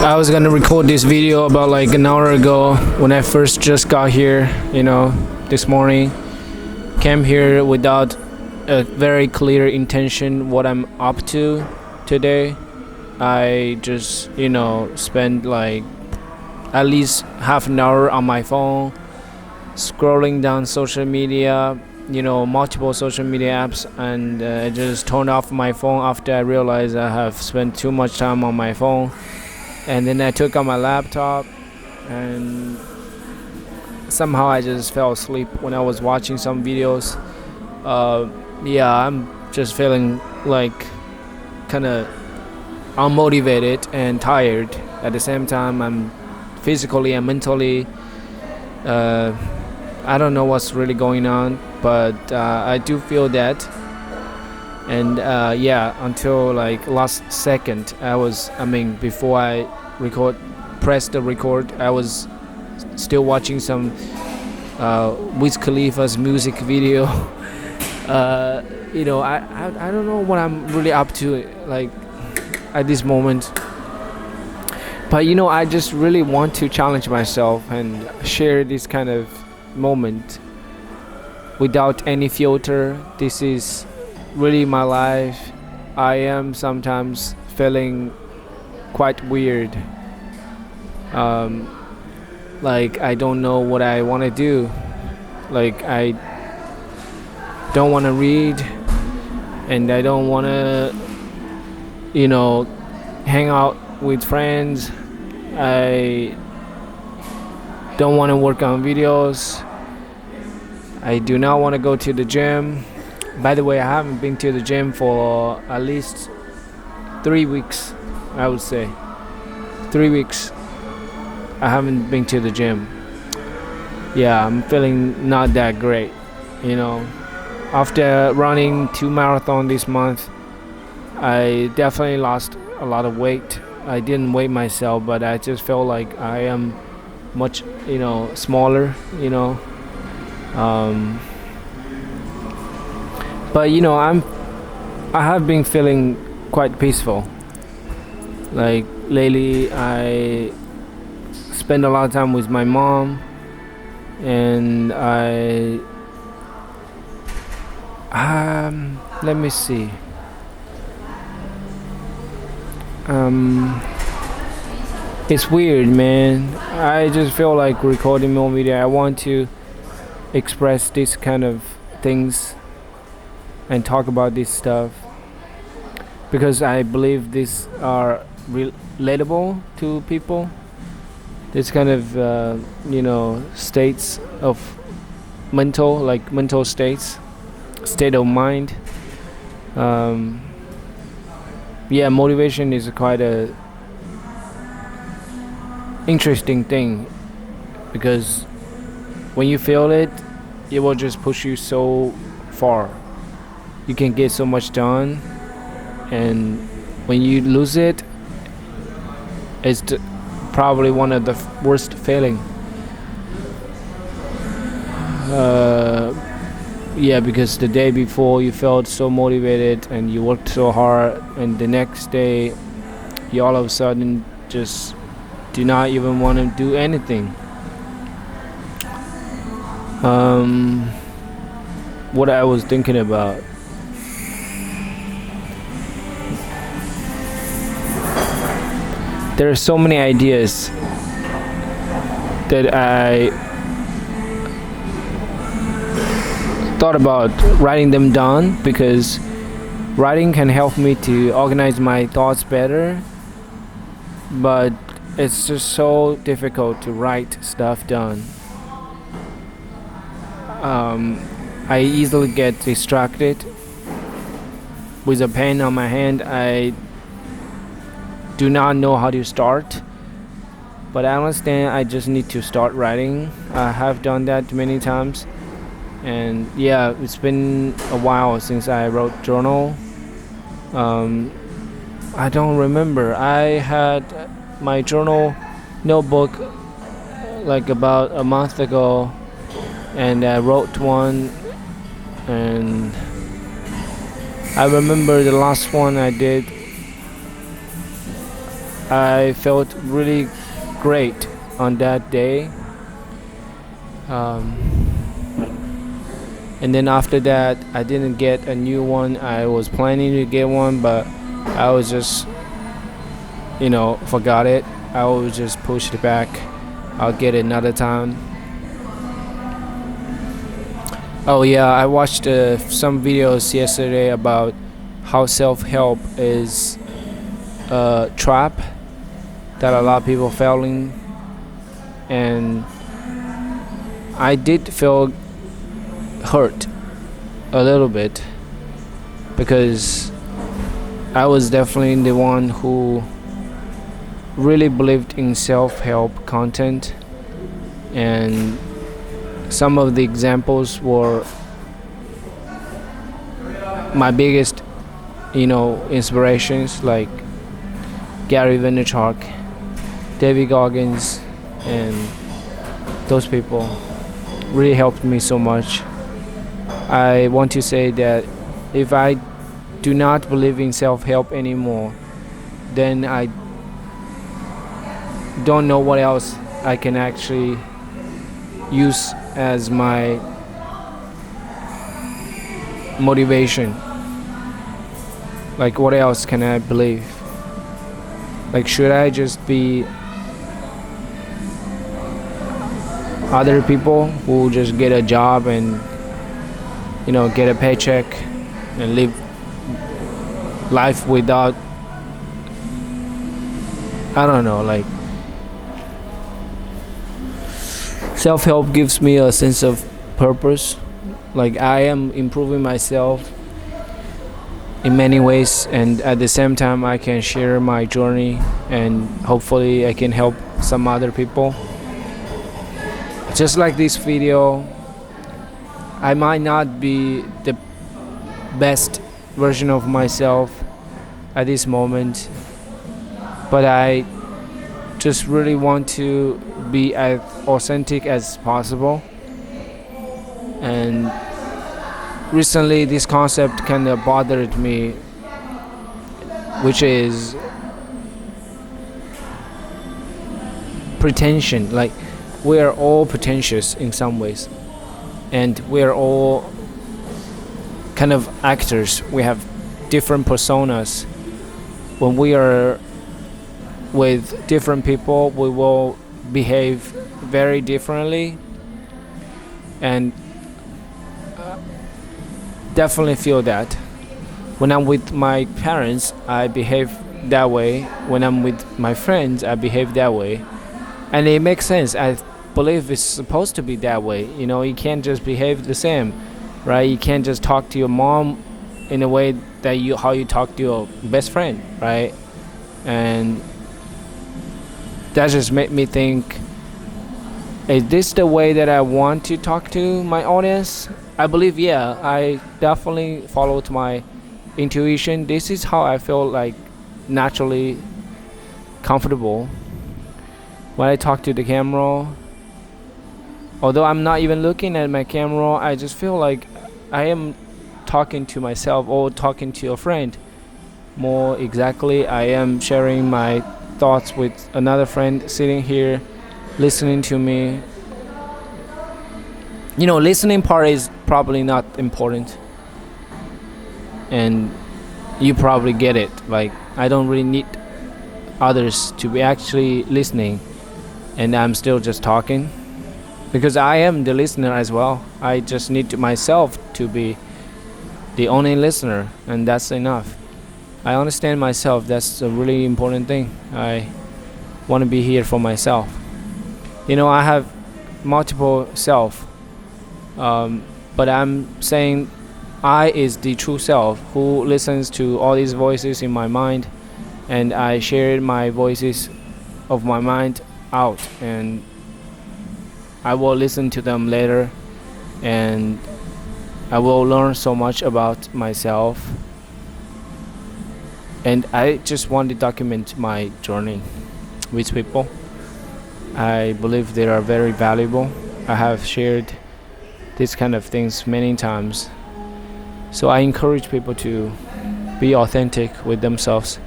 I was gonna record this video about like an hour ago when I first just got here, this morning. Came here without a very clear intention what I'm up to today. I just, spent like at least half an hour on my phone, scrolling down social media, multiple social media apps, and I just turned off my phone after I realized I have spent too much time on my phone. And then I took out my laptop, and somehow I just fell asleep when I was watching some videos. I'm just feeling like kind of unmotivated and tired. At the same time, I'm physically and mentally, I don't know what's really going on, but I do feel that. And until like last second, before I pressed the record, I was still watching some Wiz Khalifa's music video. I don't know what I'm really up to like at this moment. But I just really want to challenge myself and share this kind of moment without any filter. This is really my life. I am sometimes feeling quite weird. Like I don't know what I want to do. Like I don't want to read, and I don't want to, hang out with friends. I don't want to work on videos. I do not want to go to the gym. By the way, I haven't been to the gym for at least 3 weeks, I would say. 3 weeks I haven't been to the gym. Yeah, I'm feeling not that great, After running 2 marathons this month, I definitely lost a lot of weight. I didn't weigh myself, but I just felt like I am much, smaller, But I have been feeling quite peaceful. Like lately, I spend a lot of time with my mom, and let me see. It's weird, man. I just feel like recording more video. I want to express this kind of things and talk about this stuff because I believe these are relatable to people. This kind of states of mental states, state of mind. Motivation is quite a interesting thing because when you feel it, it will just push you so far. You can get so much done, and when you lose it, it's probably one of the worst feeling. Because the day before you felt so motivated and you worked so hard, and the next day you all of a sudden just do not even want to do anything. What I was thinking about, there are so many ideas that I thought about writing them down because writing can help me to organize my thoughts better, but it's just so difficult to write stuff down. I easily get distracted. With a pen on my hand, I do not know how to start, but I understand I just need to start writing. I have done that many times, and it's been a while since I wrote journal. I don't remember. I had my journal notebook like about a month ago, and I wrote one, and I remember the last one I did I felt really great on that day. Um, and then after that, I didn't get a new one. I was planning to get one, but I was just, forgot it. I will just push it back. I'll get it another time. Oh yeah, I watched some videos yesterday about how self-help is a trap that a lot of people falling, and I did feel hurt a little bit because I was definitely the one who really believed in self-help content, and some of the examples were my biggest inspirations, like Gary Vaynerchuk, David Goggins, and those people really helped me so much. I want to say that if I do not believe in self-help anymore, then I don't know what else I can actually use as my motivation. Like, what else can I believe? Like, should I just be other people who just get a job and get a paycheck and live life without, I don't know, like, self-help gives me a sense of purpose. Like, I am improving myself in many ways, and at the same time I can share my journey, and hopefully I can help some other people. Just like this video, I might not be the best version of myself at this moment, but I just really want to be as authentic as possible. And recently this concept kind of bothered me, which is pretension. Like, we are all pretentious in some ways, and we are all kind of actors. We have different personas. When we are with different people, we will behave very differently, and definitely feel that. When I'm with my parents, I behave that way. When I'm with my friends, I behave that way, and it makes sense. I believe it's supposed to be that way. You can't just behave the same, right? You can't just talk to your mom in a way that how you talk to your best friend, right? And that just made me think, is this the way that I want to talk to my audience? I believe, yeah, I definitely followed my intuition. This is how I feel like naturally comfortable when I talk to the camera. Although I'm not even looking at my camera, I just feel like I am talking to myself or talking to a friend. More exactly, I am sharing my thoughts with another friend sitting here listening to me. Listening part is probably not important, and you probably get it. Like, I don't really need others to be actually listening, and I'm still just talking because I am the listener as well. I just need myself to be the only listener, and that's enough. I understand myself. That's a really important thing. I want to be here for myself. I have multiple self, but I'm saying I is the true self who listens to all these voices in my mind, and I share my voices of my mind out, and I will listen to them later, and I will learn so much about myself. And I just want to document my journey with people. I believe they are very valuable. I have shared these kind of things many times. So I encourage people to be authentic with themselves.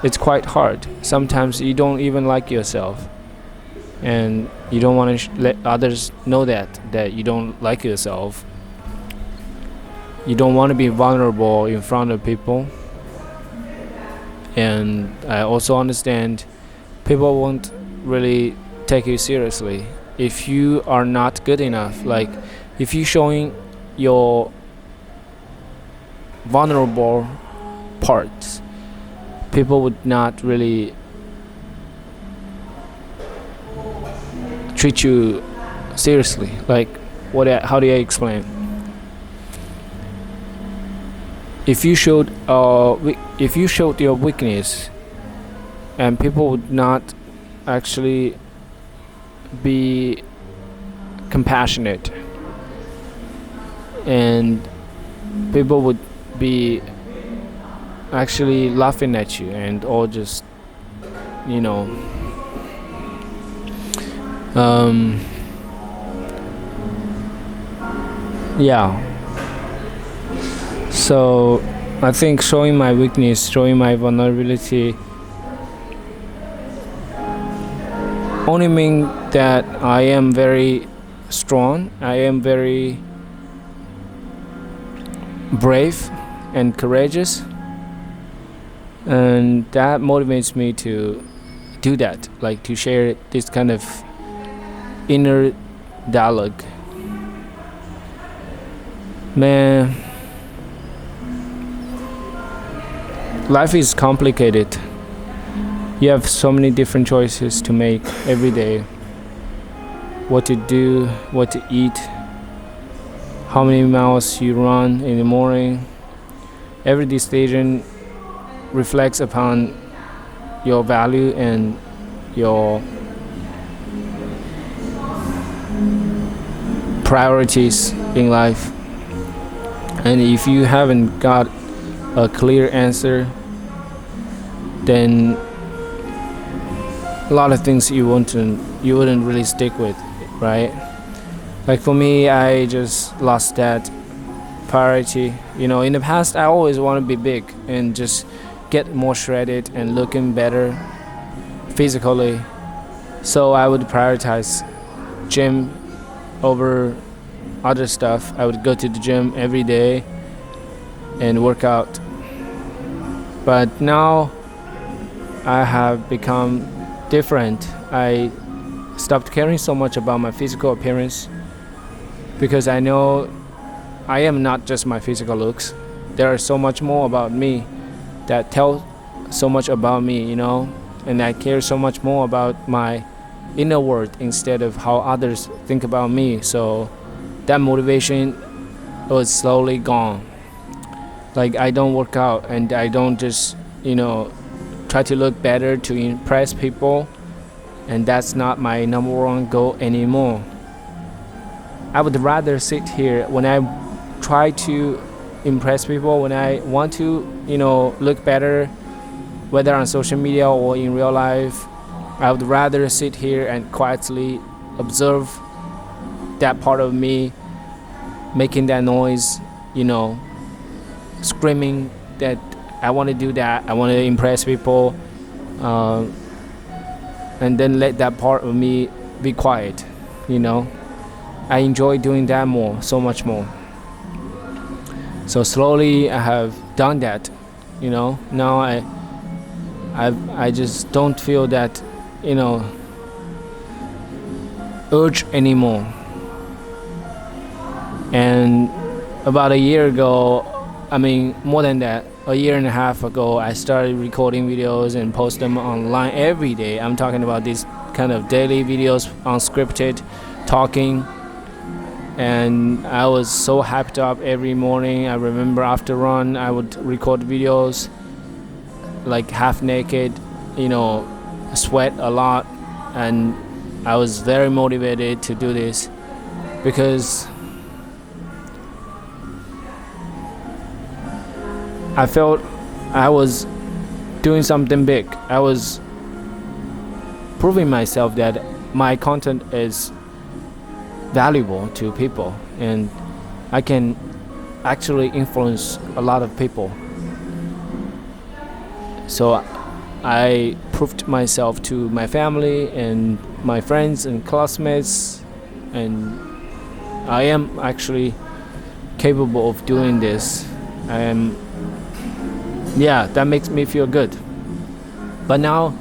it's quite hard. Sometimes you don't even like yourself, and you don't want to let others know that you don't like yourself. You don't want to be vulnerable in front of people. And I also understand people won't really take you seriously if you are not good enough. Like, if you showing your vulnerable parts, people would not really treat you seriously. Like, how do I explain? If you showed your weakness, and people would not actually be compassionate, and people would be actually laughing at you, and or just, you know, yeah. So I think showing my weakness, showing my vulnerability, only mean that I am very strong, I am very brave and courageous, and that motivates me to do that, like to share this kind of inner dialogue. Man, life is complicated. You have so many different choices to make every day. What to do, what to eat, how many miles you run in the morning. Every decision reflects upon your value and your priorities in life. And if you haven't got a clear answer, then a lot of things you wouldn't really stick with, right? Like for me, I just lost that priority. In the past, I always want to be big and just get more shredded and looking better physically. So I would prioritize gym over other stuff. I would go to the gym every day and work out. But now I have become different. I stopped caring so much about my physical appearance because I know I am not just my physical looks. There are so much more about me that tell so much about me, and I care so much more about my inner world instead of how others think about me. So that motivation was slowly gone. Like, I don't work out and I don't just, try to look better to impress people, and that's not my number one goal anymore. I would rather sit here when I try to impress people, when I want to, look better, whether on social media or in real life. I would rather sit here and quietly observe that part of me making that noise, screaming that I want to do that, I want to impress people, and then let that part of me be quiet. I enjoy doing that more, so much more. So slowly I have done that. Now I just don't feel that urge anymore. And about a year ago, more than that, a year and a half ago, I started recording videos and post them online every day. I'm talking about these kind of daily videos, unscripted talking. And I was so hyped up every morning. I remember after run, I would record videos like half naked, sweat a lot. And I was very motivated to do this because I felt I was doing something big. I was proving myself that my content is valuable to people and I can actually influence a lot of people. So I proved myself to my family and my friends and classmates, and I am actually capable of doing this. And yeah, that makes me feel good. But now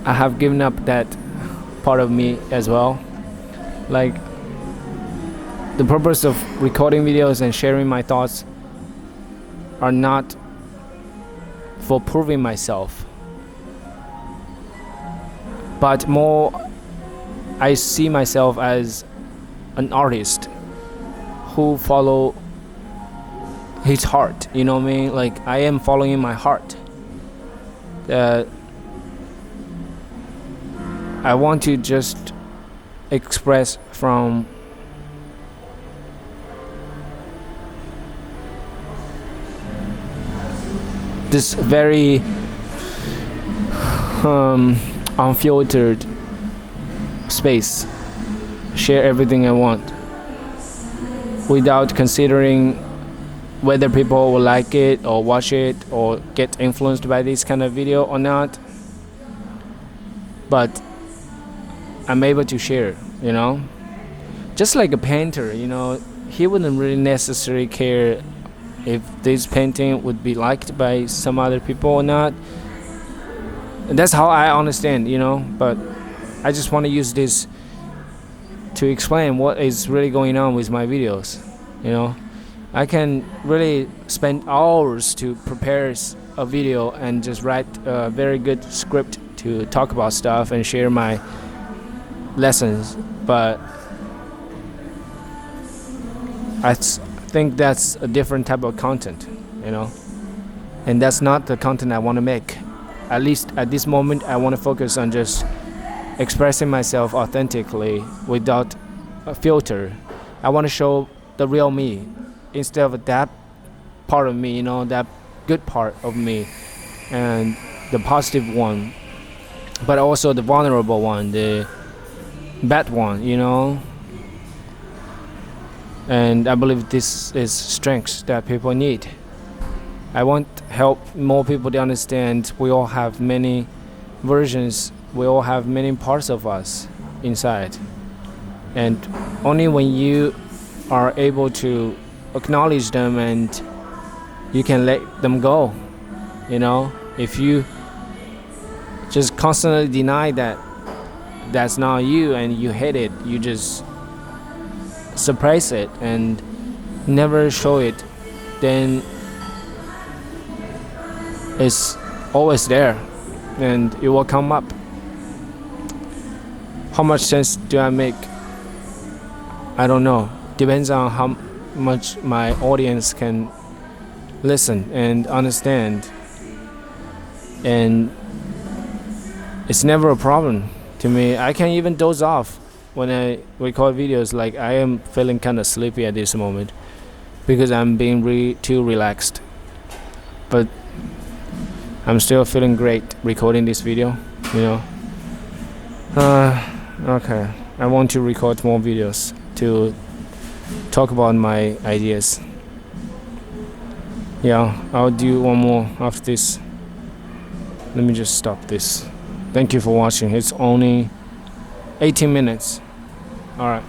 I have given up that part of me as well. Like, the purpose of recording videos and sharing my thoughts are not for proving myself, but more I see myself as an artist who follow his heart. You know what I mean? Like, I am following my heart. I want to just express from this very unfiltered space, share everything I want without considering whether people will like it or watch it or get influenced by this kind of video or not. But I'm able to share, you know, just like a painter, you know, he wouldn't really necessarily care if this painting would be liked by some other people or not. And that's how I understand, you know. But I just want to use this to explain what is really going on with my videos. You know, I can really spend hours to prepare a video and just write a very good script to talk about stuff and share my lessons, but I think that's a different type of content, you know, and that's not the content I want to make. At least at this moment, I want to focus on just expressing myself authentically without a filter. I want to show the real me instead of that part of me, you know, that good part of me and the positive one, but also the vulnerable one, the bad one, you know. And I believe this is strength that people need. I want help more people to understand we all have many versions, we all have many parts of us inside, and only when you are able to acknowledge them and you can let them go, you know. If you just constantly deny that that's not you and you hate it, you just suppress it and never show it, then it's always there and it will come up. How much sense do I make? I don't know. Depends on how much my audience can listen and understand. And it's never a problem to me. I can even doze off when I record videos. Like, I am feeling kind of sleepy at this moment because I'm being too relaxed. But I'm still feeling great recording this video, you know. Okay, I want to record more videos to talk about my ideas. Yeah, I'll do one more after this. Let me just stop this. Thank you for watching. It's only 18 minutes. Alright.